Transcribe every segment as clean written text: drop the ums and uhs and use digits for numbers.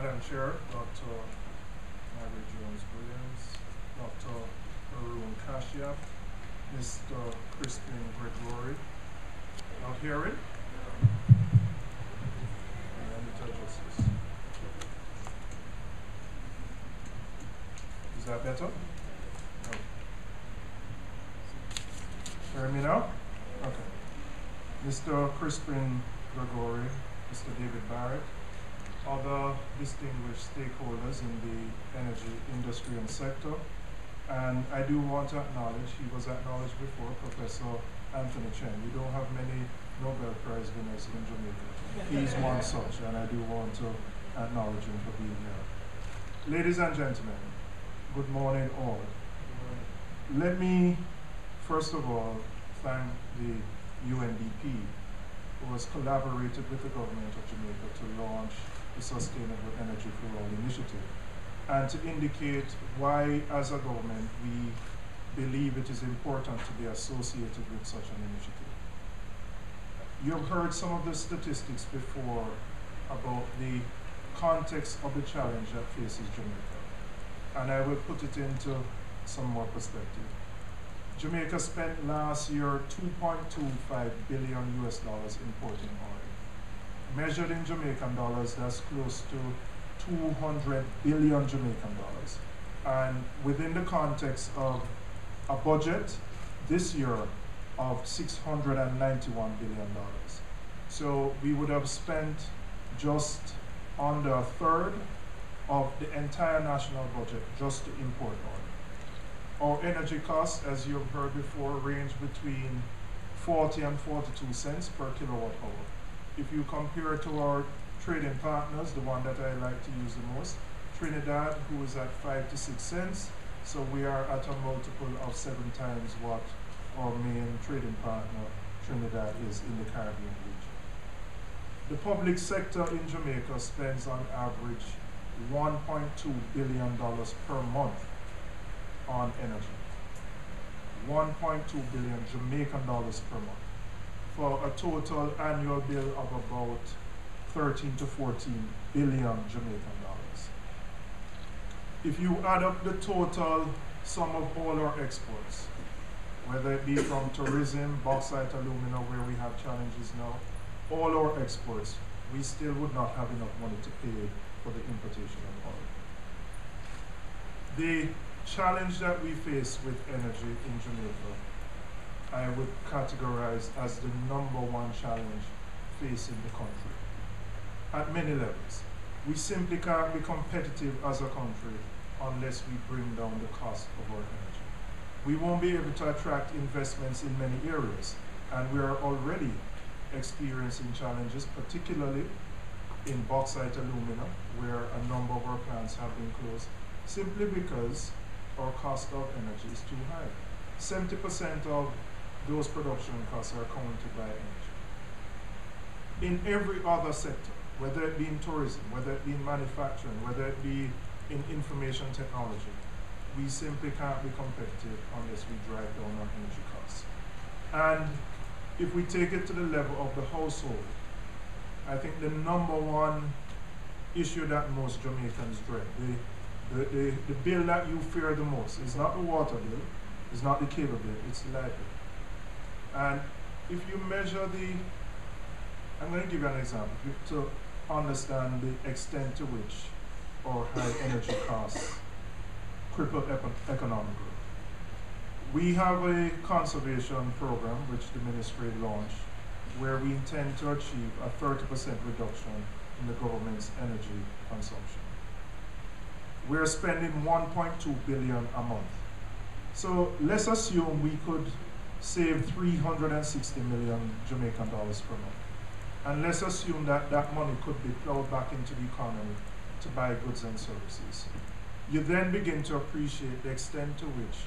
Madam Chair, Dr. Margaret Jones-Williams, Dr. Arun Kashyap, Mr. Crispin Gregory. Not hearing? And Mr. Justice. Is that better? No. Hear me now? Okay. Mr. Crispin Gregory, Mr. David Barrett, other distinguished stakeholders in the energy industry and sector. And I do want to acknowledge, he was acknowledged before, Professor Anthony Chen. We don't have many Nobel Prize winners in Jamaica. He's one such, and I do want to acknowledge him for being here. Ladies and gentlemen, good morning all. Let me, first of all, thank the UNDP, who has collaborated with the government of Jamaica to launch the Sustainable Energy for All initiative, and to indicate why, as a government, we believe it is important to be associated with such an initiative. You've heard some of the statistics before about the context of the challenge that faces Jamaica, and I will put it into some more perspective. Jamaica spent last year $2.25 billion US importing oil. Measured in Jamaican dollars, that's close to 200 billion Jamaican dollars. And within the context of a budget this year of $691 billion. So we would have spent just under a third of the entire national budget just to import oil. Our energy costs, as you've heard before, range between 40 and 42 cents per kilowatt hour. If you compare to our trading partners, the one that I like to use the most, Trinidad, who is at 5 to 6 cents, so we are at a multiple of 7 times what our main trading partner, Trinidad, is in the Caribbean region. The public sector in Jamaica spends on average $1.2 billion per month on energy. 1.2 billion Jamaican dollars per month, for a total annual bill of about 13 to 14 billion Jamaican dollars. If you add up the total sum of all our exports, whether it be from tourism, bauxite, alumina, where we have challenges now, all our exports, we still would not have enough money to pay for the importation of oil. The challenge that we face with energy in Jamaica, I would categorize as the #1 challenge facing the country at many levels. We simply can't be competitive as a country unless we bring down the cost of our energy. We won't be able to attract investments in many areas, and we are already experiencing challenges, particularly in bauxite alumina, where a number of our plants have been closed, simply because our cost of energy is too high. 70% of those production costs are accounted by energy. In every other sector, whether it be in tourism, whether it be in manufacturing, whether it be in information technology, we simply can't be competitive unless we drive down our energy costs. And if we take it to the level of the household, I think the #1 issue that most Jamaicans dread, the bill that you fear the most is not the water bill, it's not the cable bill, it's the light bill. And if you measure I'm going to give you an example to understand the extent to which our high energy costs cripple economic growth. We have a conservation program which the ministry launched, where we intend to achieve a 30% reduction in the government's energy consumption. We're spending 1.2 billion a month. So let's assume we could save 360 million Jamaican dollars per month. And let's assume that that money could be plowed back into the economy to buy goods and services. You then begin to appreciate the extent to which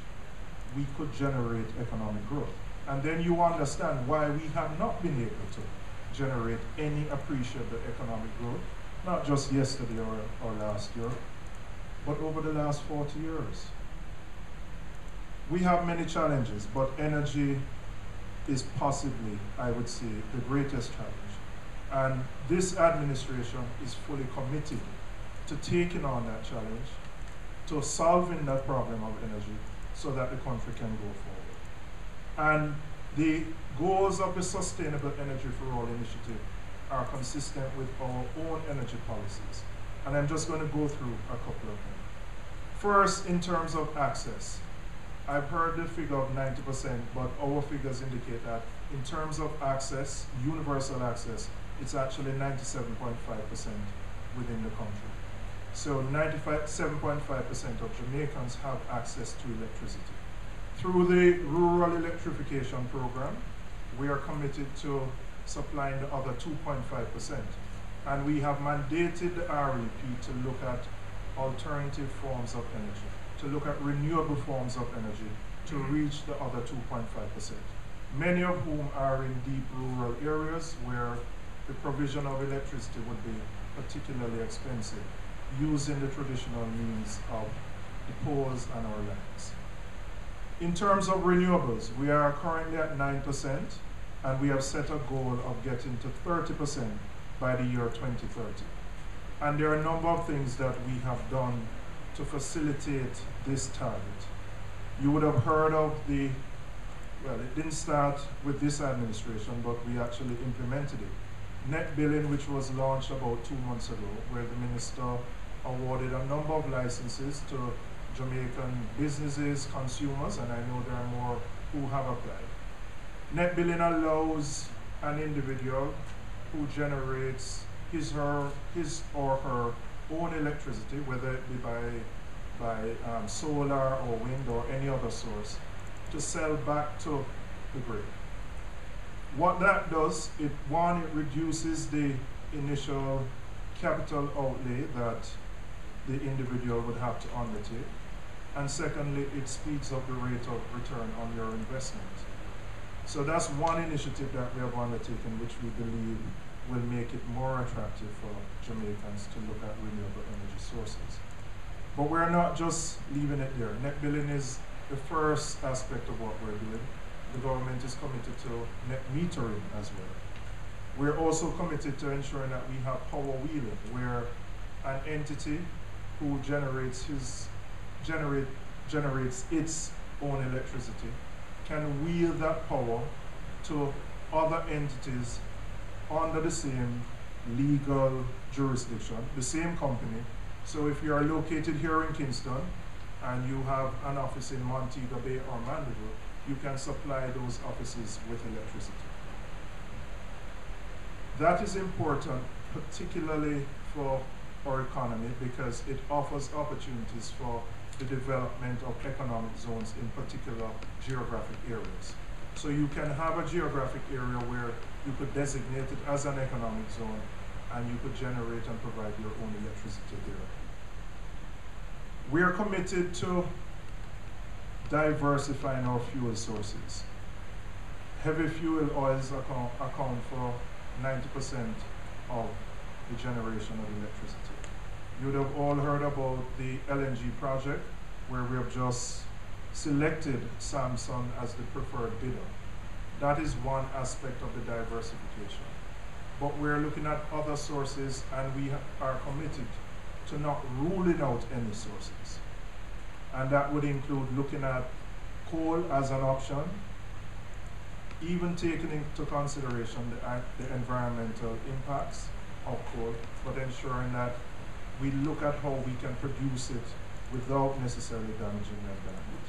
we could generate economic growth. And then you understand why we have not been able to generate any appreciable economic growth, not just yesterday or last year, but over the last 40 years. We have many challenges, but energy is possibly, I would say, the greatest challenge. And this administration is fully committed to taking on that challenge, to solving that problem of energy so that the country can go forward. And the goals of the Sustainable Energy for All initiative are consistent with our own energy policies. And I'm just going to go through a couple of them. First, in terms of access, I've heard the figure of 90%, but our figures indicate that in terms of access, universal access, it's actually 97.5% within the country. So 7.5% of Jamaicans have access to electricity. Through the Rural Electrification Program, we are committed to supplying the other 2.5%. And we have mandated the REP to look at alternative forms of energy, to look at renewable forms of energy to reach the other 2.5%. Many of whom are in deep rural areas where the provision of electricity would be particularly expensive, using the traditional means of the poles and our lines. In terms of renewables, we are currently at 9%, and we have set a goal of getting to 30% by the year 2030. And there are a number of things that we have done to facilitate this target. You would have heard of the, well, it didn't start with this administration, but we actually implemented it. Net billing, which was launched about 2 months ago, where the minister awarded a number of licenses to Jamaican businesses, consumers, and I know there are more who have applied. Net billing allows an individual who generates his or her own electricity, whether it be by solar or wind or any other source, to sell back to the grid. What that does, it reduces the initial capital outlay that the individual would have to undertake. And secondly, it speeds up the rate of return on your investment. So that's one initiative that we have undertaken, which we believe will make it more attractive for Jamaicans to look at renewable energy sources. But we're not just leaving it there. Net billing is the first aspect of what we're doing. The government is committed to net metering as well. We're also committed to ensuring that we have power wheeling, where an entity who generates its own electricity can wheel that power to other entities under the same legal jurisdiction, the same company. So if you are located here in Kingston and you have an office in Montego Bay or Mandeville, you can supply those offices with electricity. That is important, particularly for our economy, because it offers opportunities for the development of economic zones in particular geographic areas. So you can have a geographic area where you could designate it as an economic zone and you could generate and provide your own electricity there. We are committed to diversifying our fuel sources. Heavy fuel oils account for 90% of the generation of electricity. You would have all heard about the LNG project, where we have just selected Samsung as the preferred bidder. That is one aspect of the diversification. But we're looking at other sources, and we are committed to not ruling out any sources. And that would include looking at coal as an option, even taking into consideration the environmental impacts of coal, but ensuring that we look at how we can produce it without necessarily damaging the environment.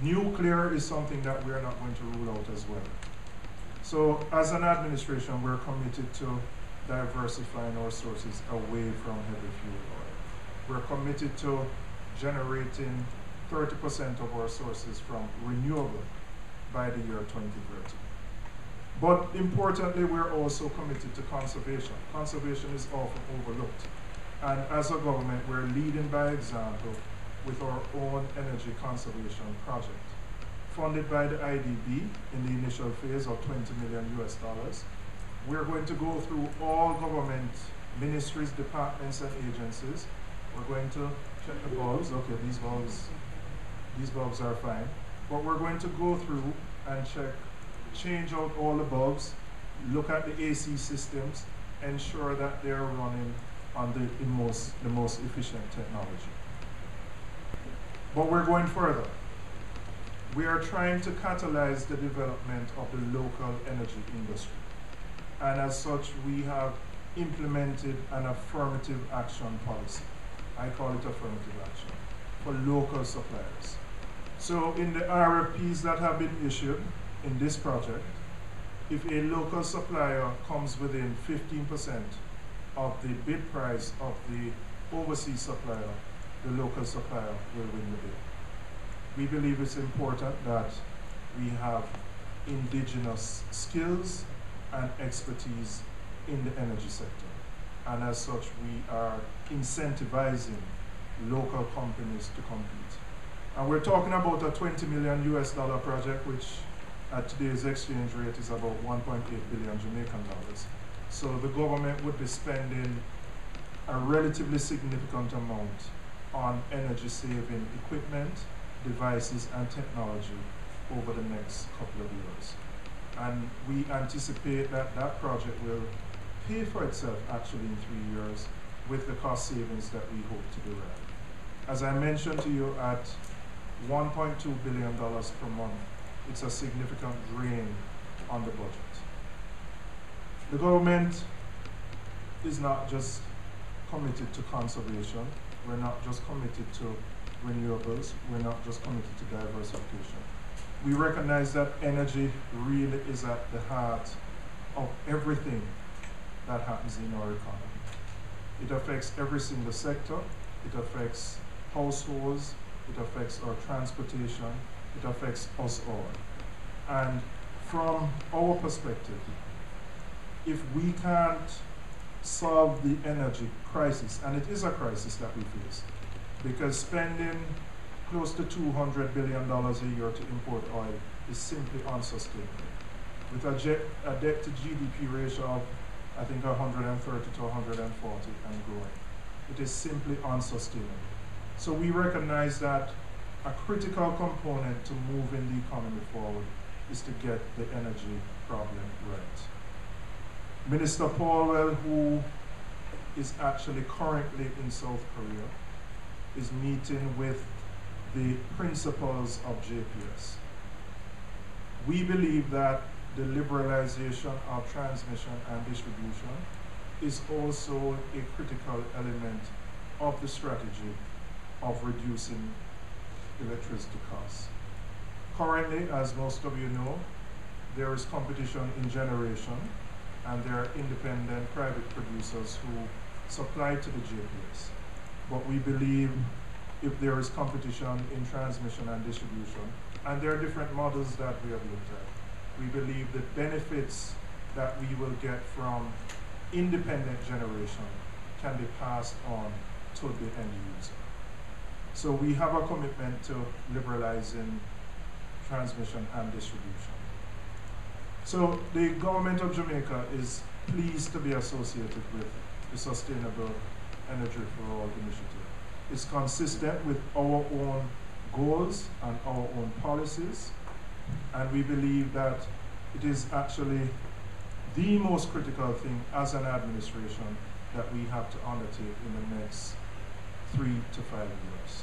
Nuclear is something that we are not going to rule out as well. So as an administration, we're committed to diversifying our sources away from heavy fuel oil. We're committed to generating 30% of our sources from renewable by the year 2030. But importantly, we're also committed to conservation. Conservation is often overlooked. And as a government, we're leading by example with our own energy conservation project. Funded by the IDB in the initial phase of $20 million US. We're going to go through all government ministries, departments, and agencies. We're going to check the bulbs. Okay, these bulbs are fine. But we're going to go through and change out all the bulbs, look at the AC systems, ensure that they're running on the most efficient technology. But we're going further. We are trying to catalyze the development of the local energy industry. And as such, we have implemented an affirmative action policy. I call it affirmative action for local suppliers. So in the RFPs that have been issued in this project, if a local supplier comes within 15% of the bid price of the overseas supplier, the local supplier will win the bid. We believe it's important that we have indigenous skills and expertise in the energy sector. And as such, we are incentivizing local companies to compete. And we're talking about a $20 million US project, which at today's exchange rate is about 1.8 billion Jamaican dollars. So the government would be spending a relatively significant amount on energy saving equipment, devices, and technology over the next couple of years. And we anticipate that that project will pay for itself actually in 3 years with the cost savings that we hope to derive. As I mentioned to you, at $1.2 billion per month, it's a significant drain on the budget. The government is not just committed to conservation, we're not just committed to renewables, we're not just committed to diversification. We recognize that energy really is at the heart of everything that happens in our economy. It affects every single sector, it affects households, it affects our transportation, it affects us all. And from our perspective, if we can't solve the energy crisis, and it is a crisis that we face, because spending close to $200 billion a year to import oil is simply unsustainable. With a debt to GDP ratio of, I think, 130 to 140 and growing. It is simply unsustainable. So we recognize that a critical component to moving the economy forward is to get the energy problem right. Minister Paulwell, who is actually currently in South Korea, is meeting with the principals of JPS. We believe that the liberalization of transmission and distribution is also a critical element of the strategy of reducing electricity costs. Currently, as most of you know, there is competition in generation, and there are independent private producers who supply to the JPS. But we believe if there is competition in transmission and distribution, and there are different models that we have looked at, we believe the benefits that we will get from independent generation can be passed on to the end user. So we have a commitment to liberalizing transmission and distribution. So the government of Jamaica is pleased to be associated with the Sustainable Energy for All initiative. It's consistent with our own goals and our own policies, and we believe that it is actually the most critical thing as an administration that we have to undertake in the next 3 to 5 years.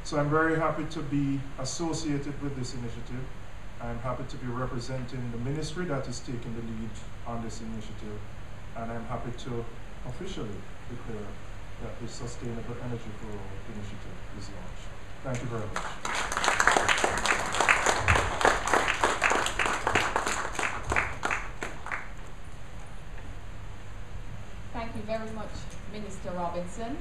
So I'm very happy to be associated with this initiative. I'm happy to be representing the ministry that is taking the lead on this initiative, and I'm happy to officially declare that the Sustainable Energy for All initiative is launched. Thank you very much. Thank you very much, Minister Robinson,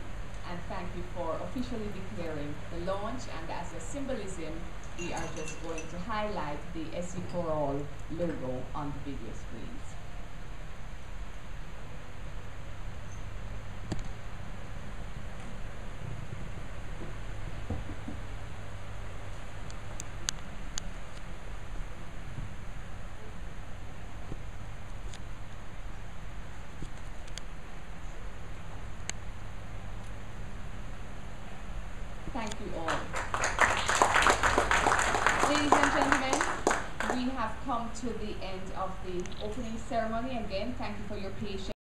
and thank you for officially declaring the launch. And as a symbolism, we are just going to highlight the SE4All logo on the video screens. Thank you all. Ladies and gentlemen, we have come to the end of the opening ceremony. Again, thank you for your patience.